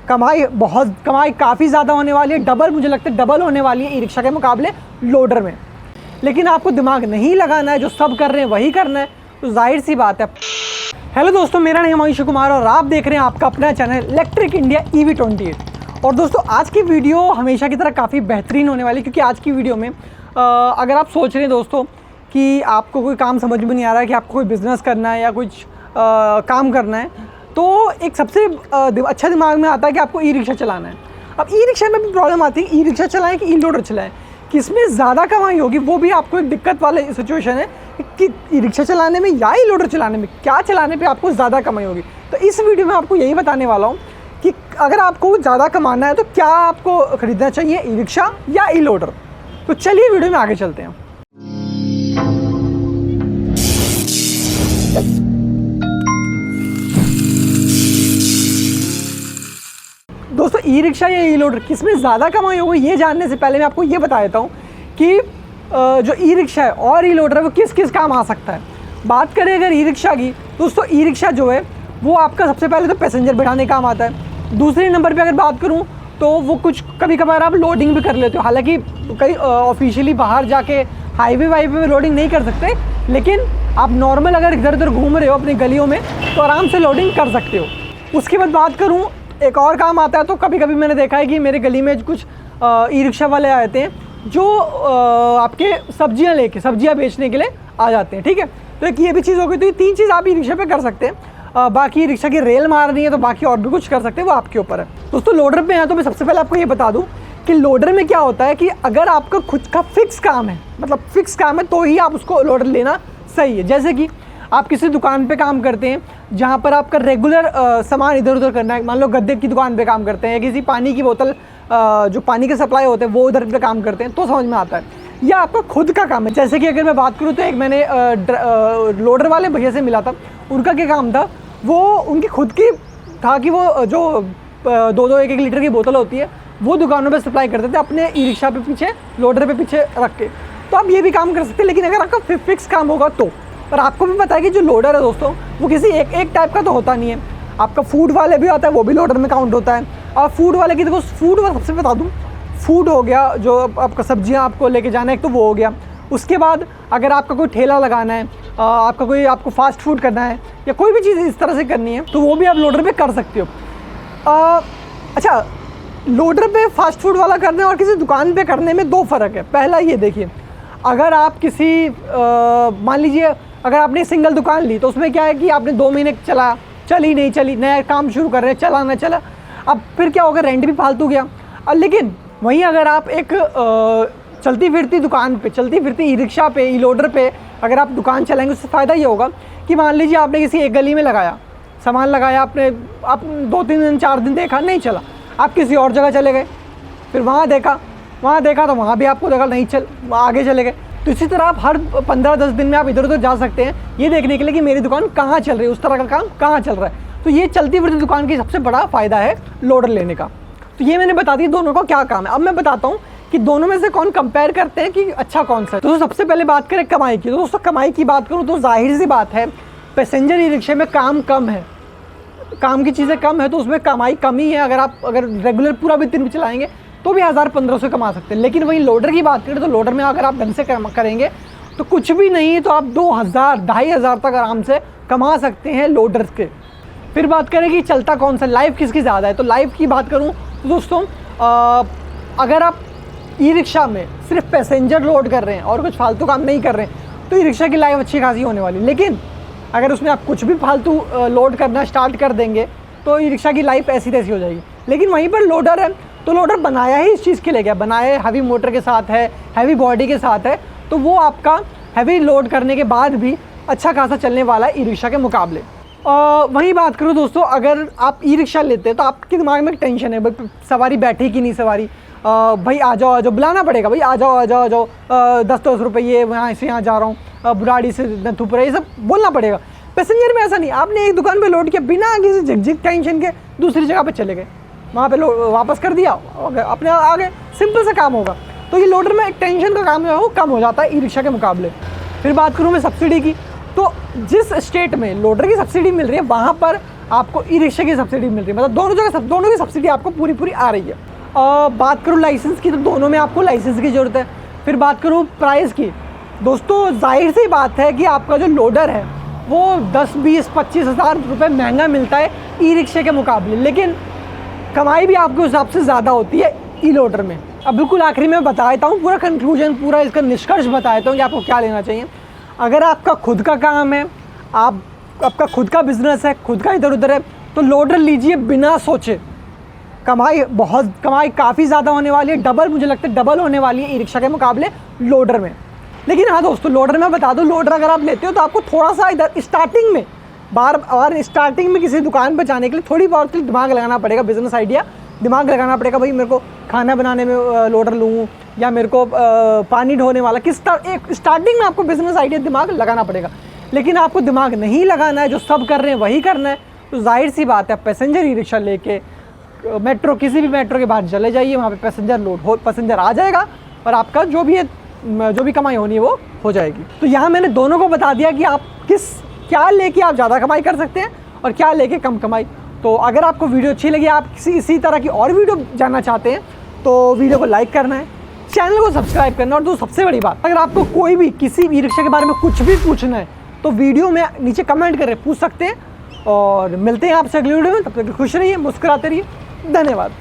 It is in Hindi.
कमाई काफ़ी ज़्यादा होने वाली है, डबल, मुझे लगता है डबल होने वाली है ई रिक्शा के मुकाबले लोडर में। लेकिन आपको दिमाग नहीं लगाना है, जो सब कर रहे हैं वही करना है, तो जाहिर सी बात है। हेलो दोस्तों, मेरा नाम है हिमांशु कुमार और आप देख रहे हैं आपका अपना चैनल इलेक्ट्रिक इंडिया EV28। और दोस्तों आज की वीडियो हमेशा की तरह काफ़ी बेहतरीन होने वाली है, क्योंकि आज की वीडियो में अगर आप सोच रहे हैं दोस्तों कि आपको कोई काम समझ में नहीं आ रहा है कि आपको कोई बिज़नेस करना है या कुछ काम करना है, तो एक सबसे अच्छा दिमाग में आता है कि आपको ई रिक्शा चलाना है। अब ई रिक्शा में भी प्रॉब्लम आती है, ई रिक्शा चलाएं कि ई लोडर चलाएं, किसमें ज़्यादा कमाई होगी, वो भी आपको एक दिक्कत वाली सिचुएशन है कि ई रिक्शा चलाने में या ई लोडर चलाने में, क्या चलाने पे आपको ज़्यादा कमाई होगी। तो इस वीडियो में आपको यही बताने वाला हूँ कि अगर आपको ज़्यादा कमाना है तो क्या आपको ख़रीदना चाहिए, ई रिक्शा या ई लोडर। तो चलिए वीडियो में आगे चलते हैं। दोस्तों ई रिक्शा या ई लोडर किसमें ज़्यादा कमाई होगी, ये जानने से पहले मैं आपको ये बता देता हूँ कि जो ई रिक्शा है और ई लोडर है वो किस किस काम आ सकता है। बात करें अगर ई रिक्शा की, दोस्तों ई रिक्शा जो है वो आपका सबसे पहले तो पैसेंजर बैठाने काम आता है। दूसरे नंबर पे अगर बात करूँ तो वो कुछ कभी कभार आप लोडिंग भी कर लेते हो, हालांकि कई ऑफिशियली बाहर जाके हाईवे वाईवे में लोडिंग नहीं कर सकते, लेकिन आप नॉर्मल अगर इधर उधर घूम रहे हो अपनी गलियों में तो आराम से लोडिंग कर सकते हो। उसके बाद बात करूँ एक और काम आता है, तो कभी कभी मैंने देखा है कि मेरे गली में कुछ ई रिक्शा वाले आते हैं जो आपके सब्जियां बेचने के लिए आ जाते हैं, ठीक है। तो एक ये भी चीज़ हो गई। तो ये तीन चीज़ आप ई रिक्शा पे कर सकते हैं। बाकी रिक्शा की रेल मारनी है तो बाकी और भी कुछ कर सकते हैं, वो आपके ऊपर है। दोस्तों लोडर पे है तो मैं सबसे पहले आपको ये बता दूं कि लोडर में क्या होता है कि अगर आपका खुद का फिक्स काम है, मतलब फिक्स काम है, तो ही आप उसको लोडर लेना सही है। जैसे कि आप किसी दुकान पे काम करते हैं जहाँ पर आपका रेगुलर सामान इधर उधर करना है, मान लो गद्दे की दुकान पे काम करते हैं या किसी पानी की बोतल जो पानी के सप्लाई होते हैं वो उधर पे काम करते हैं, तो समझ में आता है। या आपका खुद का काम है, जैसे कि अगर मैं बात करूँ तो एक मैंने लोडर वाले भैया से मिला था, उनका क्या काम था, वो उनकी खुद की था कि वो जो 2-2 1-1 लीटर की बोतल होती है वो दुकानों पे सप्लाई करते थे अपने ई रिक्शा पे पीछे, लोडर पे पीछे रख के। तो आप ये भी काम कर सकते हैं, लेकिन अगर आपका फिक्स काम होगा तो। पर आपको भी पता है कि जो लोडर है दोस्तों वो किसी एक टाइप का तो होता नहीं है, आपका फूड वाले भी आता है, वो भी लोडर में काउंट होता है। और फूड वाले की देखो, फूड वाला सबसे बता दूँ, फूड हो गया जो आपका सब्जियां आपको लेके जाना है, एक तो वो हो गया। उसके बाद अगर आपका कोई ठेला लगाना है, आपको फास्ट फूड करना है या कोई भी चीज़ इस तरह से करनी है, तो वो भी आप लोडर पे कर सकते हो। अच्छा, लोडर पे फास्ट फूड वाला करने और किसी दुकान पे करने में दो फ़र्क है। पहला ये देखिए, अगर आप किसी मान लीजिए अगर आपने सिंगल दुकान ली तो उसमें क्या है कि आपने 2 महीने चली नहीं चली, नया काम शुरू कर रहे हैं, चला ना चला, अब फिर क्या होगा, रेंट भी फालतू गया। लेकिन वहीं अगर आप एक चलती फिरती दुकान पे, चलती फिरती ई रिक्शा पे, ई लोडर पे अगर आप दुकान चलाएंगे, उससे फ़ायदा ये होगा कि मान लीजिए आपने किसी एक गली में लगाया, सामान लगाया, आप 2-3 दिन 4 दिन देखा नहीं चला, आप किसी और जगह चले गए, फिर वहाँ देखा तो वहाँ भी आपको देखा नहीं आगे चले गए। तो इसी तरह आप हर 15-10 दिन में आप इधर उधर जा सकते हैं ये देखने के लिए कि मेरी दुकान कहाँ चल रही है, उस तरह का काम कहाँ चल रहा है। तो ये चलती फिरती दुकान की सबसे बड़ा फ़ायदा है लोडर लेने का। तो ये मैंने बता दी दोनों का क्या काम है। अब मैं बताता हूँ कि दोनों में से कौन कंपेयर करते हैं कि अच्छा कौन सा है। तो सबसे पहले बात करें कमाई की। तो दोस्तों कमाई की बात करूँ तो जाहिर सी बात है, पैसेंजर ई रिक्शे में काम कम है, काम की चीज़ें कम है, तो उसमें कमाई कम ही है। अगर रेगुलर पूरा भी दिन भी चलाएंगे तो भी 1000-1500 कमा सकते हैं। लेकिन वहीं लोडर की बात करें तो लोडर में अगर आप ढंग से करेंगे तो कुछ भी नहीं तो आप 2000-2500 तक आराम से कमा सकते हैं लोडर्स के। फिर बात करें कि चलता कौन सा, लाइफ किसकी ज़्यादा है। तो लाइफ की बात करूँ तो दोस्तों अगर आप ई रिक्शा में सिर्फ पैसेंजर लोड कर रहे हैं और कुछ फालतू काम नहीं कर रहे हैं तो ई रिक्शा की लाइफ अच्छी खासी होने वाली। लेकिन अगर उसमें आप कुछ भी फालतू लोड करना स्टार्ट कर देंगे तो ई रिक्शा की लाइफ ऐसी तैसी हो जाएगी। लेकिन वहीं पर लोडर है तो लोडर बनाया ही इस चीज़ के लिए गया, बनाया हैवी मोटर के साथ है, हैवी बॉडी के साथ है, तो वो आपका हैवी लोड करने के बाद भी अच्छा खासा चलने वाला है ई रिक्शा के मुकाबले। वहीं बात करूँ दोस्तों, अगर आप ई रिक्शा लेते हैं तो आपके दिमाग में एक टेंशन है, भाई सवारी बैठी कि नहीं सवारी, भाई आ जाओ बुलाना पड़ेगा, भाई आ जाओ 10-10 रुपये यहाँ से यहाँ जा रहा हूँ, बुराड़ी से नथुपुरा, ये सब बोलना पड़ेगा। पैसेंजर में ऐसा नहीं, आपने एक दुकान पे लोड किया बिना किसी झिकझिक टेंशन के दूसरी जगह पे चले गए, वहाँ पे वापस कर दिया, अपने आगे सिंपल सा काम होगा। तो ये लोडर में एक टेंशन का काम है वो कम हो जाता है ई रिक्शा के मुकाबले। फिर बात करूँ मैं सब्सिडी की, तो जिस स्टेट में लोडर की सब्सिडी मिल रही है वहाँ पर आपको ई रिक्शा की सब्सिडी मिल रही है, मतलब दोनों की सब्सिडी आपको पूरी आ रही है। बात करूँ लाइसेंस की, तो दोनों में आपको लाइसेंस की ज़रूरत है। फिर बात करूँ प्राइस की, दोस्तों जाहिर सी बात है कि आपका जो लोडर है वो 10, 20, 25 हज़ार रुपये महंगा मिलता है ई रिक्शे के मुकाबले, लेकिन कमाई भी आपके हिसाब से ज़्यादा होती है ई लोडर में। अब बिल्कुल आखिरी में बता देता हूँ पूरा कंक्लूजन, पूरा इसका निष्कर्ष बता देता हूँ कि आपको क्या लेना चाहिए। अगर आपका खुद का काम है, आपका खुद का बिजनेस है, खुद का इधर उधर है, तो लोडर लीजिए बिना सोचे। कमाई काफ़ी ज़्यादा होने वाली है, डबल, मुझे लगता है डबल होने वाली है ई रिक्शा के मुकाबले लोडर में। लेकिन हाँ दोस्तों, लोडर में बता दो, लोडर अगर आप लेते हो तो आपको थोड़ा सा इधर स्टार्टिंग में किसी दुकान पर जाने के लिए थोड़ी बहुत दिमाग लगाना पड़ेगा, बिजनेस आइडिया दिमाग लगाना पड़ेगा। भाई मेरे को खाना बनाने में लोडर लूँ, या मेरे को पानी ढोने वाला, एक स्टार्टिंग में आपको बिजनेस आइडिया दिमाग लगाना पड़ेगा। लेकिन आपको दिमाग नहीं लगाना है, जो सब कर रहे हैं वही करना है, तो जाहिर सी बात है पैसेंजर ई रिक्शा लेके किसी भी मेट्रो के बाहर चले जाइए, वहाँ पे पैसेंजर आ जाएगा और आपका जो भी कमाई होनी है वो हो जाएगी। तो यहाँ मैंने दोनों को बता दिया कि आप क्या लेके आप ज़्यादा कमाई कर सकते हैं और क्या लेके कम कमाई। तो अगर आपको वीडियो अच्छी लगी, आप इसी तरह की और वीडियो जानना चाहते हैं, तो वीडियो को लाइक करना है, चैनल को सब्सक्राइब करना। और सबसे बड़ी बात, अगर आपको कोई भी किसी ई रिक्शा के बारे में कुछ भी पूछना है तो वीडियो में नीचे कमेंट करके पूछ सकते हैं। और मिलते हैं आपसे अगली वीडियो में, तब तक खुश रहिए, मुस्कुराते रहिए। धन्यवाद।